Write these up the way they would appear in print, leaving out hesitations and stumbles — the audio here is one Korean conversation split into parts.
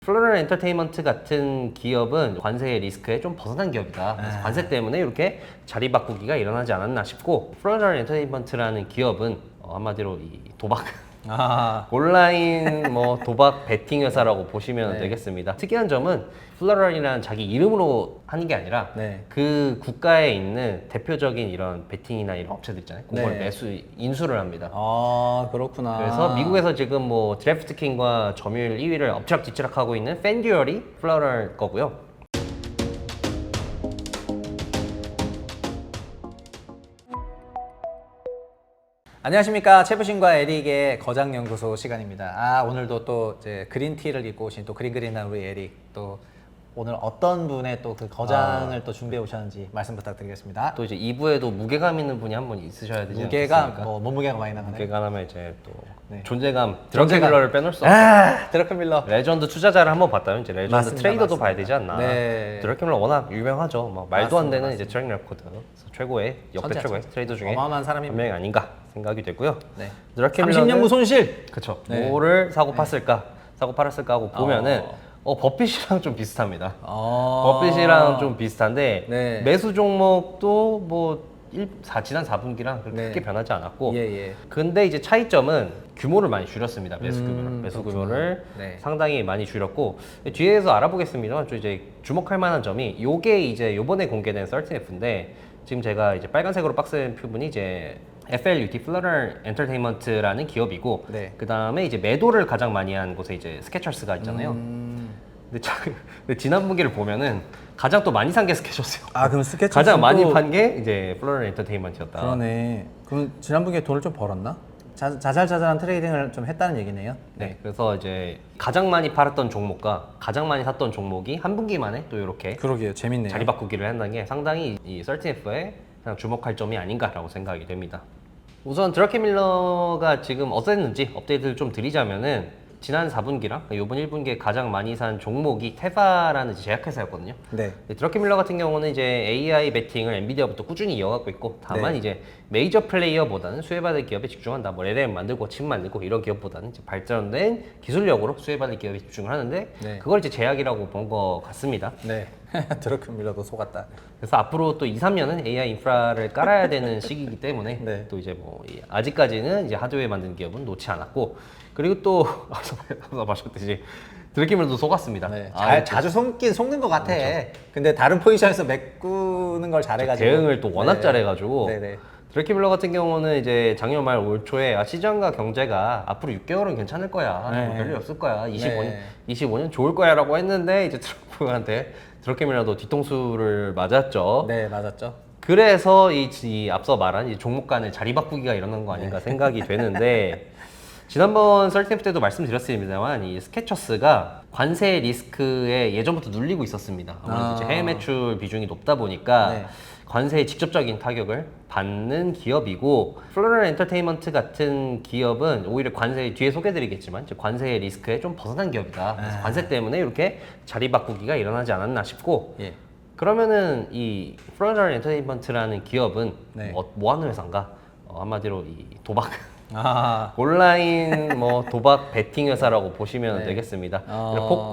플로럴 엔터테인먼트 같은 기업은 관세의 리스크에 좀 벗어난 기업이다. 그래서 관세 때문에 이렇게 자리 바꾸기가 일어나지 않았나 싶고, 플로럴 엔터테인먼트라는 기업은 한마디로 이 도박 온라인 뭐 도박 베팅 회사라고 보시면 되겠습니다. 특이한 점은 플로럴이라는 자기 이름으로 하는 게 아니라 그 국가에 있는 대표적인 이런 베팅이나 이런 업체들 있잖아요. 그걸 인수를 합니다. 아, 그렇구나. 그래서 미국에서 지금 뭐 드래프트킹과 점유율 2위를 엎치락뒤치락하고 있는 팬듀얼이 플로럴 거고요. 안녕하십니까, 채부신과 에릭의 거장연구소 시간입니다. 오늘도 또 이제 그린티를 입고 오신 또 그린한 우리 에릭, 또 오늘 어떤 분의 또 그 거장을 또 준비해 오셨는지 말씀 부탁드리겠습니다. 또 이제 2부에도 무게감 있는 분이 한 분 있으셔야 되지 무게감, 않겠습니까? 뭐 몸무게가 많이 나가네요. 무게감 하면 이제 또 존재감, 드러켄 밀러를 빼놓을 수 드러켄 밀러. 레전드 투자자를 한번 봤다면 이제 레전드 맞습니다, 트레이더도 맞습니다. 봐야 되지 않나. 드러켄 밀러 워낙 유명하죠. 뭐 말도 안 되는 이제 트랙 레코드, 최고의 역대 최고의 트레이더 중에 어마어마한 한 명이 아닌가 생각이 되고요. 드러켄 30년 무손실. 그렇죠. 뭐를 사고 팠을까, 사고 팔았을까 하고 보면은 버핏이랑 좀 비슷합니다. 버핏이랑 좀 비슷한데 매수 종목도 뭐 지난 4분기랑 그렇게 크게 변하지 않았고, 근데 이제 차이점은 규모를 많이 줄였습니다. 매수 규모를 상당히 많이 줄였고, 뒤에서 알아보겠습니다만 좀 이제 주목할 만한 점이 요게 이제 요번에 공개된 13F인데, 지금 제가 이제 빨간색으로 박스 표분이 이제 FLUT 플로럴 엔터테인먼트라는 기업이고, 그 다음에 이제 매도를 가장 많이 한 곳에 이제 스케쳐스가 있잖아요. 근데 지난 분기를 보면은 가장 또 많이 산 게 스케쳐스요. 그럼 스케쳐스 가장 많이 판 게 이제 플로럴 엔터테인먼트였다. 그러네. 그럼 지난 분기에 돈을 좀 벌었나? 자잘자잘한 트레이딩을 좀 했다는 얘기네요. 그래서 이제 가장 많이 팔았던 종목과 가장 많이 샀던 종목이 한 분기 만에 또 이렇게 그러게요. 재밌네요. 자리 바꾸기를 한다는 게 상당히 이 13F에 주목할 점이 아닌가라고 생각이 됩니다. 우선 드러켄 밀러가 지금 어땠는지 업데이트를 좀 드리자면은, 지난 4분기랑 이번 1분기에 가장 많이 산 종목이 테바라는 제약회사였거든요. 드러켄 밀러 같은 경우는 이제 AI 베팅을 엔비디아부터 꾸준히 이어가고 있고, 다만 이제 메이저 플레이어보다는 수혜받을 기업에 집중한다. 뭐 LLM 만들고 칩 만들고 이런 기업보다는 이제 발전된 기술력으로 수혜받을 기업에 집중을 하는데, 그걸 이제 제약이라고 본 것 같습니다. 드러켄 밀러도 속았다. 그래서 앞으로 또 2, 3년은 AI 인프라를 깔아야 되는 시기이기 때문에 또 이제 뭐 아직까지는 이제 하드웨어 만드는 기업은 놓지 않았고, 그리고 또 앞서 마셨듯이 드러켄 밀러도 속았습니다. 자주 속는 것 같아. 근데 다른 포지션에서 메꾸는 걸 잘해가지고 대응을 또 워낙 잘해가지고 드러켄 밀러 같은 경우는 이제 작년 말 올 초에 시장과 경제가 앞으로 6개월은 괜찮을 거야, 뭐 별일 없을 거야, 25년 좋을 거야 라고 했는데, 이제 트럼프한테 드러켄 밀러도 뒤통수를 맞았죠. 맞았죠. 그래서 이 앞서 말한 이 종목 간의 자리 바꾸기가 일어난 거 아닌가 생각이 되는데, 지난번 13F 때도 말씀드렸습니다만 이 스케쳐스가 관세 리스크에 예전부터 눌리고 있었습니다. 아무래도 이제 해외 매출 비중이 높다 보니까 관세의 직접적인 타격을 받는 기업이고, 플로럴 엔터테인먼트 같은 기업은 오히려 관세, 뒤에 소개드리겠지만 관세의 리스크에 좀 벗어난 기업이다. 그래서 관세 때문에 이렇게 자리 바꾸기가 일어나지 않았나 싶고, 그러면은 이 플로럴 엔터테인먼트라는 기업은 뭐 하는 회사인가? 한마디로 이 도박 온라인 뭐 도박 베팅 회사라고 보시면 되겠습니다.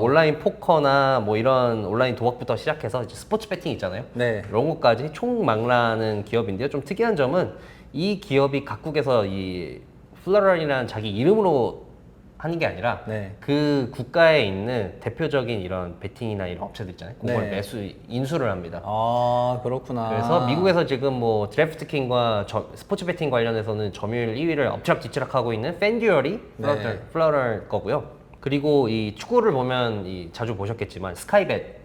온라인 포커나 뭐 이런 온라인 도박부터 시작해서 이제 스포츠 베팅 있잖아요. 이런 것까지 총망라하는 기업인데요. 좀 특이한 점은 이 기업이 각국에서 이 플로럴이라는 자기 이름으로 하는 게 아니라 그 국가에 있는 대표적인 이런 베팅이나 이런 업체들 있잖아요. 그걸 인수를 합니다. 그렇구나. 그래서 미국에서 지금 뭐 드래프트킹과 스포츠 베팅 관련해서는 점유율 2위를 엎치락뒤치락하고 있는 팬듀얼이 플로럴 거고요. 그리고 이 축구를 보면 자주 보셨겠지만 스카이벳,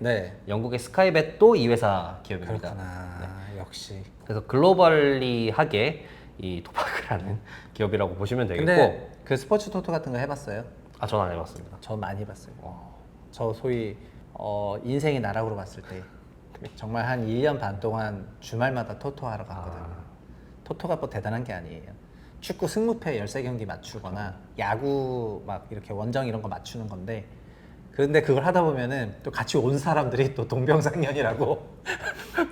영국의 스카이벳도 이 회사 기업입니다. 그렇구나. 역시. 그래서 글로벌리하게 이 도박을 하는 기업이라고 보시면 되겠고. 근데 그 스포츠 토토 같은 거 해봤어요? 전 안 해봤습니다. 전 많이 해봤어요. 저 소위 인생의 나락으로 봤을 때 정말 한 1년 반 동안 주말마다 토토 하러 갔거든요. 토토가 뭐 대단한 게 아니에요. 축구 승무패 13경기 맞추거나 야구 막 이렇게 원정 이런 거 맞추는 건데, 그런데 그걸 하다 보면은 또 같이 온 사람들이 또 동병상련이라고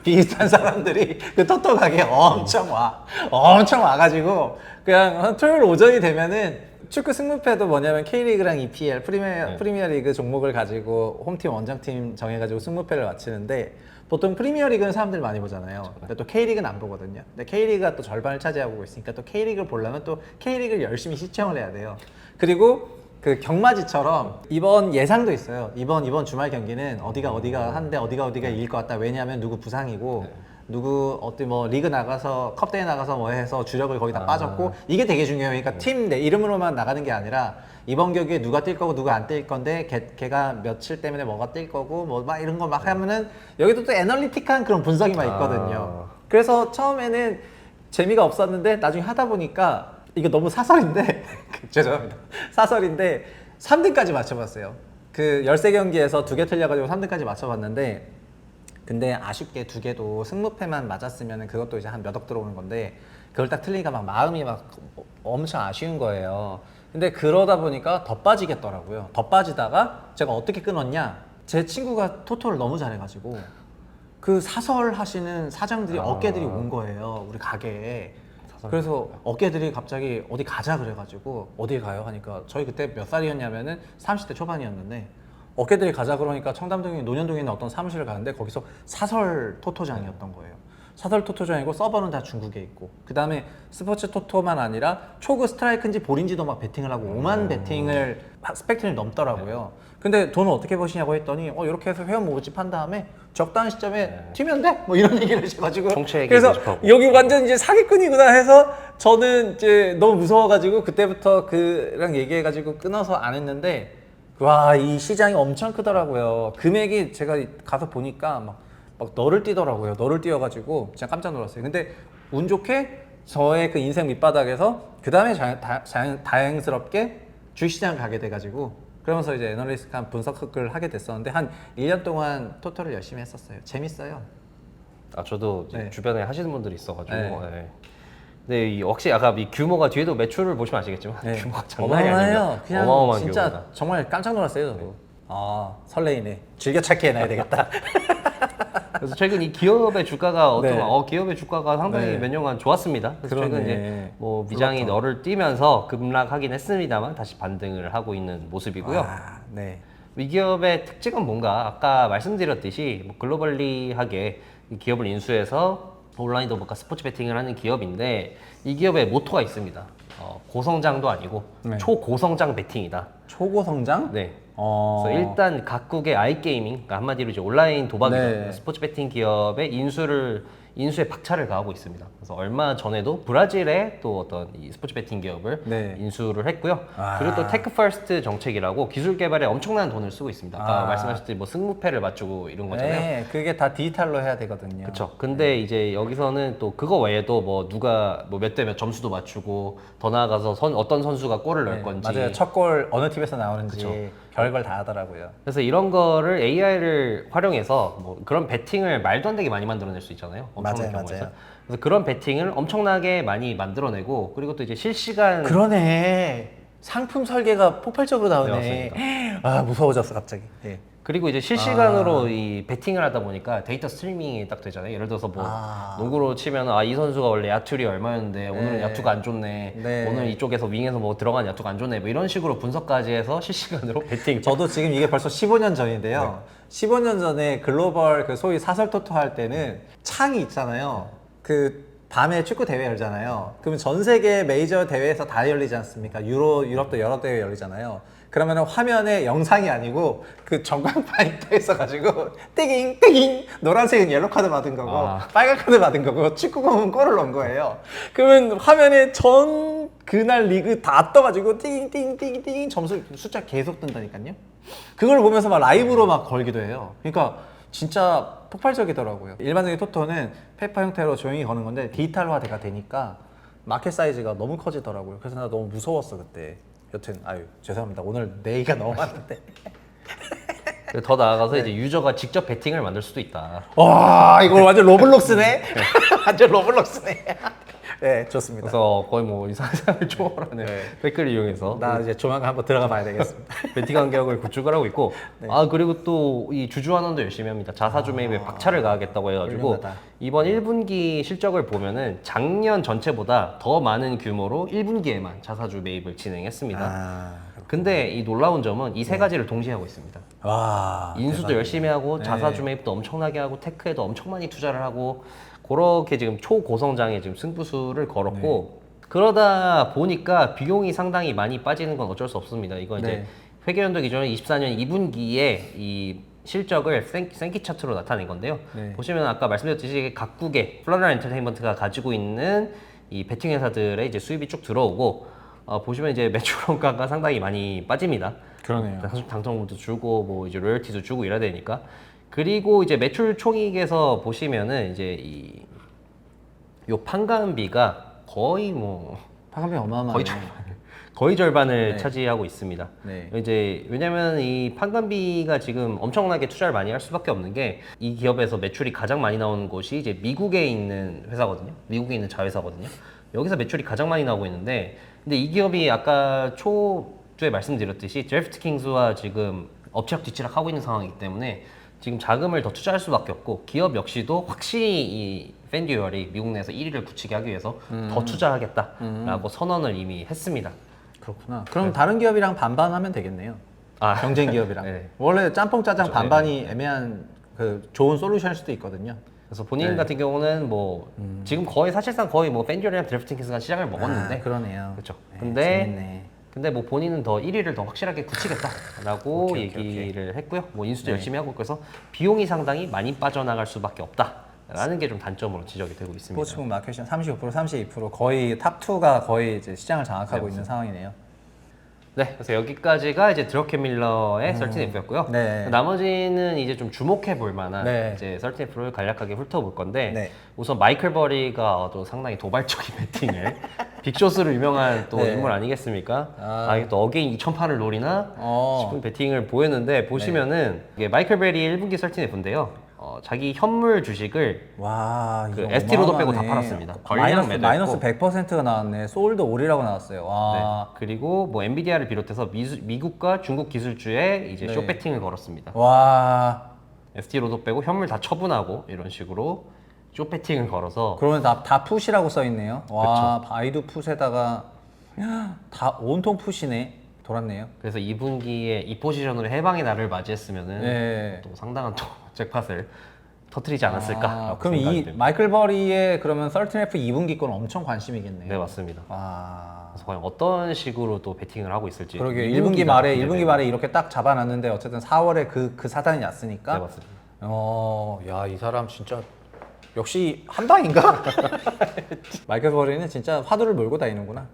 비슷한 사람들이 그 토토 가게에 엄청 와가지고 그냥 한 토요일 오전이 되면은 축구 승무패도 뭐냐면 K리그랑 EPL 프리미어리그 종목을 가지고 홈팀 원정팀 정해가지고 승무패를 맞추는데 보통 프리미어리그는 사람들 많이 보잖아요. 근데 또 K리그는 안 보거든요. 근데 K리그가 또 절반을 차지하고 있으니까 또 K리그를 보려면 또 K리그를 열심히 시청을 해야 돼요. 그리고 그 경마지처럼 이번 예상도 있어요. 이번 주말 경기는 어디가 한데 어디가 이길 것 같다. 왜냐하면 누구 부상이고 누구 어디 뭐 리그 나가서 컵대회 나가서 뭐 해서 주력을 거의 다 빠졌고 이게 되게 중요해요. 그러니까 팀 내 이름으로만 나가는 게 아니라 이번 경기에 누가 뛸 거고 누가 안 뛸 건데 걔가 며칠 때문에 뭐가 뛸 거고 뭐 막 이런 거 막 하면은 여기도 또 애널리틱한 그런 분석이 막 있거든요. 그래서 처음에는 재미가 없었는데 나중에 하다 보니까 이거 너무 사설인데 죄송합니다. 사설인데 3등까지 맞춰봤어요. 그 13경기에서 2개 틀려가지고 3등까지 맞춰봤는데 근데 아쉽게 2개도 승무패만 맞았으면 그것도 이제 한 몇 억 들어오는 건데 그걸 딱 틀리니까 막 마음이 막 엄청 아쉬운 거예요. 근데 그러다 보니까 더 빠지겠더라고요. 더 빠지다가 제가 어떻게 끊었냐? 제 친구가 토토를 너무 잘해가지고 그 사설 하시는 사장들이 어깨들이 온 거예요. 우리 가게에. 그래서 어깨들이 갑자기 어디 가자 그래가지고 어디 가요 하니까 저희 그때 몇 살이었냐면은 30대 초반이었는데 어깨들이 가자 그러니까 청담동에 논현동에 있는 어떤 사무실을 가는데 거기서 사설 토토장이었던 거예요. 사설 토토장이고 서버는 다 중국에 있고 그 다음에 스포츠 토토만 아니라 초구 스트라이크인지 볼인지도 막 베팅을 하고 5만 베팅을 스펙트럼이 넘더라고요. 근데 돈을 어떻게 버시냐고 했더니 이렇게 해서 회원 모집 한 다음에 적당한 시점에 튀면 돼? 뭐 이런 얘기를 하셔가지고 그래서 모집하고. 여기 완전 이제 사기꾼이구나 해서 저는 이제 너무 무서워가지고 그때부터 그랑 얘기해가지고 끊어서 안 했는데 와, 이 시장이 엄청 크더라고요. 금액이 제가 가서 보니까 막 너를 뛰더라고요. 너를 뛰어가지고 진짜 깜짝 놀랐어요. 근데 운 좋게 저의 그 인생 밑바닥에서 그 다음에 다행스럽게 주식시장 가게 돼가지고 그러면서 이제 애널리스트한 분석을 하게 됐었는데 한 1년 동안 토토를 열심히 했었어요. 재밌어요. 저도 네. 주변에 하시는 분들이 있어가지고 네. 네. 근데 역시 아까 이 규모가 뒤에도 매출을 보시면 아시겠지만 네. 규모가 장난이 어마어마해요. 아닙니다. 그냥 어마어마한 진짜 규모다. 정말 깜짝 놀랐어요. 저도. 아, 설레이네. 즐겨찾기 해놔야 되겠다. 그래서 최근 이 기업의 주가가 네. 기업의 주가가 상당히 네. 몇 년간 좋았습니다. 그래서 그러네. 최근 이제 뭐 미장이 그렇죠. 너를 뛰면서 급락하긴 했습니다만 다시 반등을 하고 있는 모습이고요. 아, 네. 이 기업의 특징은 뭔가 아까 말씀드렸듯이 뭐 글로벌리하게 이 기업을 인수해서 온라인 더블과 스포츠 베팅을 하는 기업인데 이 기업의 모토가 있습니다. 고성장도 아니고 네. 초고성장 베팅이다. 초고성장? 네. 그래서 일단 각국의 아이게이밍, 그러니까 한마디로 이제 온라인 도박이죠. 네. 스포츠 베팅 기업의 인수에 박차를 가하고 있습니다. 그래서 얼마 전에도 브라질의 또 어떤 이 스포츠 베팅 기업을 네. 인수를 했고요. 아. 그리고 또 테크 퍼스트 정책이라고 기술 개발에 엄청난 돈을 쓰고 있습니다. 아까 아. 말씀하셨듯이 뭐 승무패를 맞추고 이런 거잖아요. 네, 그게 다 디지털로 해야 되거든요. 그렇죠. 근데 이제 여기서는 또 그거 외에도 뭐 누가 뭐 몇 대 몇 점수도 맞추고 더 나아가서 어떤 선수가 골을 넣을 네, 건지 맞아요. 첫 골 어느 팀에서 나오는지 그쵸. 별걸 다 하더라고요. 그래서 이런 거를 AI를 활용해서 뭐 그런 베팅을 말도 안 되게 많이 만들어낼 수 있잖아요. 엄청난 맞아요, 경우에서. 맞아요. 그래서 그런 베팅을 엄청나게 많이 만들어내고 그리고 또 이제 실시간 그러네. 상품 설계가 폭발적으로 나오네. 네, 아, 무서워졌어 갑자기. 네. 그리고 이제 실시간으로 이 베팅을 하다 보니까 데이터 스트리밍이 딱 되잖아요. 예를 들어서 뭐 농구로 치면 이 선수가 원래 야투리 얼마였는데 오늘은 네. 야투가 안 좋네. 네. 오늘 이쪽에서 윙에서 뭐 들어간 야투가 안 좋네. 뭐 이런 식으로 분석까지 해서 실시간으로 베팅. 저도 지금 이게 벌써 15년 전인데요. 15년 전에 글로벌 그 소위 사설 토토 할 때는 창이 있잖아요. 그 밤에 축구 대회 열잖아요. 그러면 전 세계 메이저 대회에서 다 열리지 않습니까? 유럽도 여러 대회 열리잖아요. 그러면 화면에 영상이 아니고 그 전광판이 떠 있어가지고 띠깅 띠깅 노란색은 옐로 카드 받은 거고 빨간 카드 받은 거고 축구공은 골을 넣은 거예요. 그러면 화면에 전 그날 리그 다 떠가지고 띠깅 띠깅 띠깅 띠깅 점수 숫자 계속 뜬다니까요. 그걸 보면서 막 라이브로 막 걸기도 해요. 그러니까 진짜 폭발적이더라고요. 일반적인 토토는 페이퍼 형태로 조용히 거는 건데 디지털화가 되니까 마켓 사이즈가 너무 커지더라고요. 그래서 나 너무 무서웠어 그때. 여튼 죄송합니다. 오늘 내 얘기가 너무 많은데. 더 나아가서 이제 유저가 직접 베팅을 만들 수도 있다. 와, 이거 완전 로블록스네. 완전 로블록스네. 네, 좋습니다. 그래서 거의 뭐 이 사상을 초월하는 네. 댓글을 이용해서 나 이제 조만간 한번 들어가 봐야 되겠습니다. 베팅 환경을 구축을 하고 있고 네. 아 그리고 또 이 주주환원도 열심히 합니다. 자사주 매입에 박차를 가하겠다고 해가지고 훌륭하다. 이번 1분기 실적을 보면은 작년 전체보다 더 많은 규모로 1분기에만 자사주 매입을 진행했습니다. 아, 근데 이 놀라운 점은 이 세 가지를 동시에 하고 있습니다. 와, 인수도 대박이네. 열심히 하고 네. 자사주 매입도 엄청나게 하고 테크에도 엄청 많이 투자를 하고 그렇게 지금 초고성장의 지금 승부수를 걸었고 그러다 보니까 비용이 상당히 많이 빠지는 건 어쩔 수 없습니다. 이건 이제 네. 회계연도 기준으로 24년 2분기에 이 실적을 생기 차트로 나타낸 건데요. 네. 보시면 아까 말씀드렸듯이 각국의 플러널 엔터테인먼트가 가지고 있는 이 베팅 회사들의 이제 수입이 쭉 들어오고 보시면 이제 매출 원가가 상당히 많이 빠집니다. 그러네요. 당첨금도 주고 뭐 이제 로열티도 주고 이래야 되니까. 그리고 이제 매출 총익에서 보시면은 이제 요 판관비가 거의 뭐 파감비 어마어마하네. 거의 절반을 네. 차지하고 있습니다. 네. 이제 왜냐면 이 판관비가 지금 엄청나게 투자를 많이 할 수밖에 없는 게 이 기업에서 매출이 가장 많이 나오는 곳이 이제 미국에 있는 회사거든요. 미국에 있는 자회사거든요. 여기서 매출이 가장 많이 나오고 있는데 근데 이 기업이 아까 초주에 말씀드렸듯이 드래프트킹스와 지금 엎치락 뒤치락 하고 있는 상황이기 때문에 지금 자금을 더 투자할 수밖에 없고 기업 역시도 확실히 이 팬듀얼이 미국 내에서 1위를 굳히게 하기 위해서 더 투자하겠다라고 선언을 이미 했습니다. 그렇구나. 그럼 다른 기업이랑 반반하면 되겠네요. 아, 경쟁 기업이랑. 네. 원래 짬뽕 짜장 그렇죠. 반반이 애매한 그 좋은 솔루션일 수도 있거든요. 그래서 본인 네. 같은 경우는 뭐 지금 거의 사실상 거의 뭐 팬듀얼이랑 드래프팅킹스가 시장을 먹었는데 그러네요. 그렇죠. 네, 근데 재밌네. 근데 뭐 본인은 더 1위를 더 확실하게 굳히겠다라고 오케이, 얘기를 했고요. 뭐 인수도 네. 열심히 하고 그래서 비용이 상당히 많이 빠져나갈 수밖에 없다라는 게 좀 단점으로 지적이 되고 있습니다. 스포츠북 마켓션 35%, 32% 거의 탑2가 거의 이제 시장을 장악하고 네, 있는 상황이네요. 네, 그래서 여기까지가 이제 드러켄 밀러의 13F였고요. 네. 나머지는 이제 좀 주목해 볼 만한 네. 이제 13F를 간략하게 훑어볼 건데 네. 우선 마이클 버리가 또 상당히 도발적인 배팅을 빅쇼스로 유명한 또 네. 인물 아니겠습니까? 아. 이게 또 어게인 2000판을 노리나 싶은 네. 배팅을 보였는데 보시면은 이게 마이클 베리 1분기 13F인데요. 자기 현물 주식을 와, 그 이거 ST 로도 빼고 다 어마어마하네. 팔았습니다. 걸량 매도했고. 마이너스 100%가 나왔네. 솔드 올이라고 나왔어요. 네. 와. 그리고 뭐 엔비디아를 비롯해서 미국과 중국 기술주에 이제 네. 쇼 배팅을 걸었습니다. 와. ST로도 빼고 현물 다 처분하고 이런 식으로 쇼 배팅을 걸어서 그러면 다 푸시라고 써 있네요. 와, 바이두 푸시에다가 다 온통 푸시네. 돌았네요. 그래서 2분기에 이 포지션으로 해방의 날을 맞이했으면은 네. 또 상당한 또 잭팟을 터트리지 않았을까. 그럼 이 마이클 버리의 그러면 13F 2분기 건 엄청 관심이겠네요. 네 맞습니다. 와. 그래서 과연 어떤 식으로 또 배팅을 하고 있을지. 그러게 2분기가 1분기 말에 기대돼요. 1분기 말에 이렇게 딱 잡아놨는데 어쨌든 4월에 그 사단이 났으니까. 네 맞습니다. 야, 이 사람 진짜 역시 한 방인가? 마이클 버리는 진짜 화두를 몰고 다니는구나.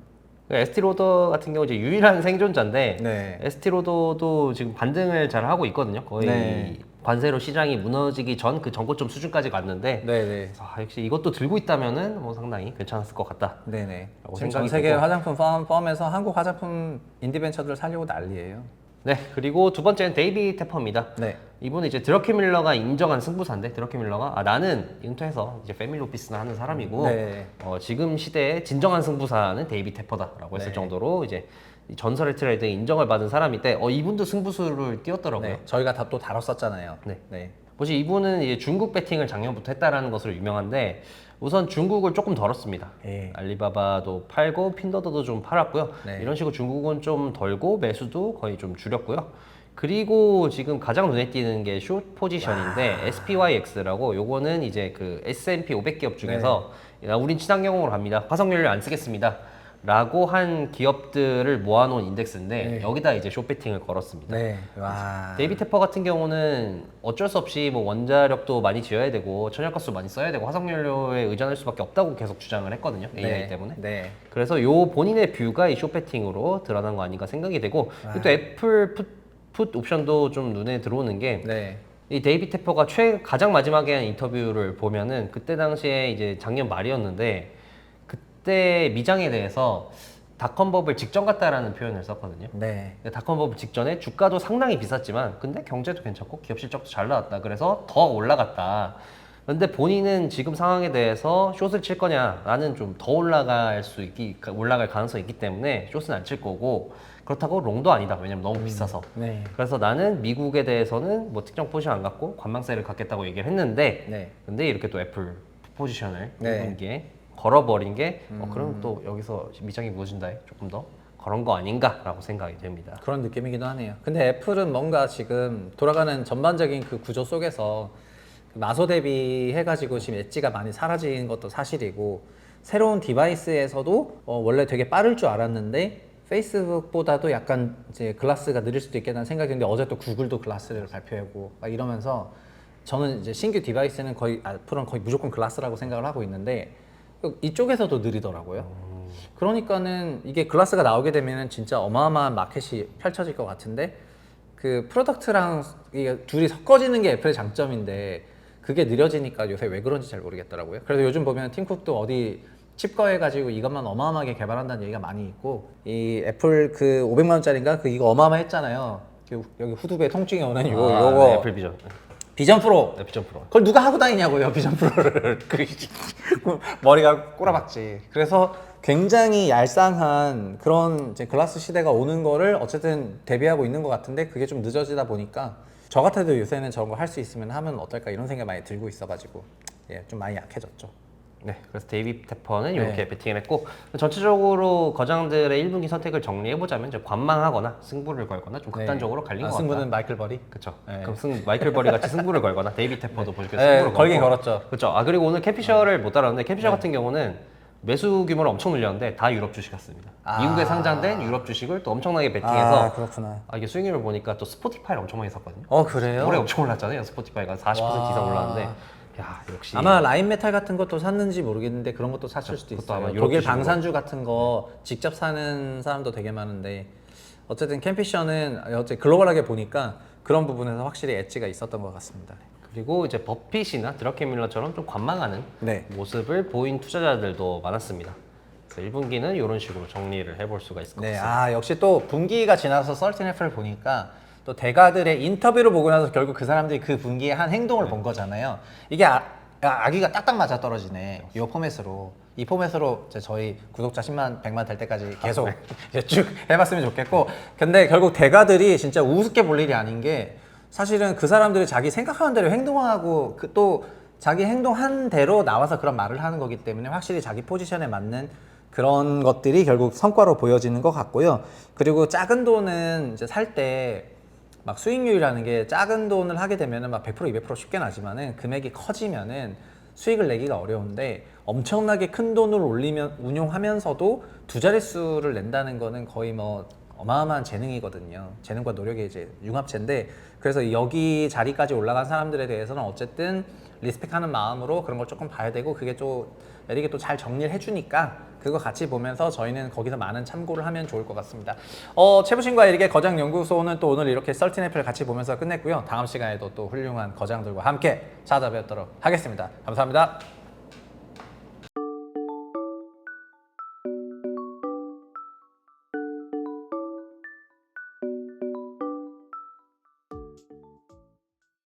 ST 로더 같은 경우 이제 유일한 생존자인데 네. ST 로더도 지금 반등을 잘 하고 있거든요. 거의 네. 관세로 시장이 무너지기 전 그 전고점 수준까지 갔는데 네네. 역시 이것도 들고 있다면은 뭐 상당히 괜찮았을 것 같다. 네네. 라고 지금 생각이 전 세계 들고. 화장품 펌에서 한국 화장품 인디벤처들을 살려고 난리예요. 네 그리고 두 번째는 데이비 테퍼입니다. 네. 이분은 이제 드러켄 밀러가 인정한 승부사인데 드러켄 밀러가 나는 인터해서 이제 패밀리 오피스나 하는 사람이고 네. 지금 시대의 진정한 승부사는 데이비 테퍼다라고 했을 네. 정도로 이제 이 전설의 트레이드에 인정을 받은 사람인데 이분도 승부수를 띄웠더라고요. 네. 저희가 다 또 다뤘었잖아요. 네. 네. 뭐지 이분은 이제 중국 배팅을 작년부터 했다라는 것으로 유명한데 우선 중국을 조금 덜었습니다. 예. 알리바바도 팔고 핀더더도 좀 팔았고요. 네. 이런 식으로 중국은 좀 덜고 매수도 거의 좀 줄였고요. 그리고 지금 가장 눈에 띄는 게 숏 포지션인데 SPYX라고 요거는 이제 그 S&P 500기업 중에서 우린 친환경으로 갑니다. 화석연료 안 쓰겠습니다. 라고 한 기업들을 모아놓은 인덱스인데 네. 여기다 이제 숏 배팅을 걸었습니다. 네. 와. 데이비 테퍼 같은 경우는 어쩔 수 없이 뭐 원자력도 많이 지어야 되고 천연가스도 많이 써야 되고 화석연료에 의존할 수밖에 없다고 계속 주장을 했거든요. AI 때문에. 네. 그래서 요 본인의 뷰가 이 쇼패팅으로 드러난 거 아닌가 생각이 되고 그리고 또 애플 풋 옵션도 좀 눈에 들어오는 게 네. 이 데이비 테퍼가 가장 마지막에 한 인터뷰를 보면은 그때 당시에 이제 작년 말이었는데 그때 미장에 대해서 닷컴버블 직전 같다라는 표현을 썼거든요. 네. 닷컴버블 직전에 주가도 상당히 비쌌지만 근데 경제도 괜찮고 기업 실적도 잘 나왔다. 그래서 더 올라갔다. 근데 본인은 지금 상황에 대해서 숏을 칠 거냐? 나는 좀 더 올라갈 가능성이 있기 때문에 숏은 안 칠 거고, 그렇다고 롱도 아니다. 왜냐면 너무 비싸서. 네. 그래서 나는 미국에 대해서는 뭐 특정 포지션 안 갖고 관망세를 갖겠다고 얘기를 했는데, 네. 근데 이렇게 또 애플 포지션을 네. 1분기에 걸어버린 게, 그럼 또 여기서 미장이 무너진다에 조금 더 그런 거 아닌가라고 생각이 됩니다. 그런 느낌이기도 하네요. 근데 애플은 뭔가 지금 돌아가는 전반적인 그 구조 속에서 마소 대비 해가지고 지금 엣지가 많이 사라진 것도 사실이고, 새로운 디바이스에서도 원래 되게 빠를 줄 알았는데 페이스북보다도 약간 이제 글라스가 느릴 수도 있겠다는 생각이 드는데, 어제 또 구글도 글라스를 발표하고 막 이러면서 저는 이제 신규 디바이스는 거의 앞으로는 거의 무조건 글라스라고 생각을 하고 있는데 이쪽에서도 느리더라고요. 그러니까는 이게 글라스가 나오게 되면은 진짜 어마어마한 마켓이 펼쳐질 것 같은데, 그 프로덕트랑 이게 둘이 섞어지는 게 애플의 장점인데 그게 느려지니까 요새 왜 그런지 잘 모르겠더라고요. 그래서 요즘 보면 팀쿡도 어디 칩거 해가지고 이것만 어마어마하게 개발한다는 얘기가 많이 있고, 이 애플 그 500만 원짜리인가 그 이거 어마어마했잖아요. 여기 후두부에 통증이 오는 요거 네, 애플 비전. 비전 프로. 네, 비전 프로. 그걸 누가 하고 다니냐고요, 비전 프로를. 머리가 꼬라박지. 그래서 굉장히 얄쌍한 그런 이제 글라스 시대가 오는 거를 어쨌든 대비하고 있는 것 같은데, 그게 좀 늦어지다 보니까 저 같아도 요새는 저런 거 할 수 있으면 하면 어떨까 이런 생각이 많이 들고 있어가지고 좀 많이 약해졌죠. 네, 그래서 데이비 테퍼는 네. 이렇게 배팅을 했고, 전체적으로 거장들의 1분기 선택을 정리해보자면 이제 관망하거나 승부를 걸거나 좀 극단적으로 갈린 것 같다. 승부는 마이클 버리. 그렇죠. 네. 그럼 마이클 버리 같이 승부를 걸거나 데이비 테퍼도 보시겠어요. 네, 승부를 걸긴 걸고. 걸었죠. 그렇죠. 그리고 오늘 캐피셜을 못 따라왔는데, 캐피셜 같은 경우는 매수 규모를 엄청 늘렸는데 다 유럽 주식 같습니다. 미국에 상장된 유럽 주식을 또 엄청나게 베팅해서, 그렇구나. 이게 수익률을 보니까 또 스포티파이를 엄청 많이 샀거든요. 그래요? 올해 엄청 올랐잖아요. 스포티파이가 40% 이상 올랐는데, 야, 역시 아마 라인 메탈 같은 것도 샀는지 모르겠는데 그런 것도 샀을 수도 그것도 아마 있어요. 유럽 독일 주식으로. 방산주 같은 거 직접 사는 사람도 되게 많은데, 어쨌든 캠피션은 글로벌하게 보니까 그런 부분에서 확실히 엣지가 있었던 것 같습니다. 그리고 이제 버핏이나 드러켄밀러처럼 좀 관망하는 네. 모습을 보인 투자자들도 많았습니다. 그래서 1분기는 이런 식으로 정리를 해볼 수가 있을 것 네, 같습니다. 역시 또 분기가 지나서 썰틴애플을 보니까 또 대가들의 인터뷰를 보고 나서 결국 그 사람들이 그 분기에 한 행동을 본 거잖아요. 이게 아기가 딱딱 맞아 떨어지네. 이 포맷으로. 이 포맷으로 이제 저희 구독자 10만, 100만 될 때까지 계속 이제 쭉 해봤으면 좋겠고, 근데 결국 대가들이 진짜 우습게 볼 일이 아닌 게, 사실은 그 사람들이 자기 생각하는 대로 행동하고 또 자기 행동한 대로 나와서 그런 말을 하는 거기 때문에 확실히 자기 포지션에 맞는 그런 것들이 결국 성과로 보여지는 것 같고요. 그리고 작은 돈은 이제 살 때 막 수익률이라는 게 작은 돈을 하게 되면은 막 100%, 200% 쉽게 나지만은 금액이 커지면은 수익을 내기가 어려운데, 엄청나게 큰 돈을 운용하면서도 두 자릿수를 낸다는 거는 거의 뭐 어마어마한 재능이거든요. 재능과 노력의 이제 융합체인데, 그래서 여기 자리까지 올라간 사람들에 대해서는 어쨌든 리스펙하는 마음으로 그런 걸 조금 봐야 되고, 그게 또 에릭이 또 잘 정리를 해주니까 그거 같이 보면서 저희는 거기서 많은 참고를 하면 좋을 것 같습니다. 최부신과 에릭의 거장연구소는 또 오늘 이렇게 썰틴애플을 같이 보면서 끝냈고요. 다음 시간에도 또 훌륭한 거장들과 함께 찾아뵙도록 하겠습니다. 감사합니다.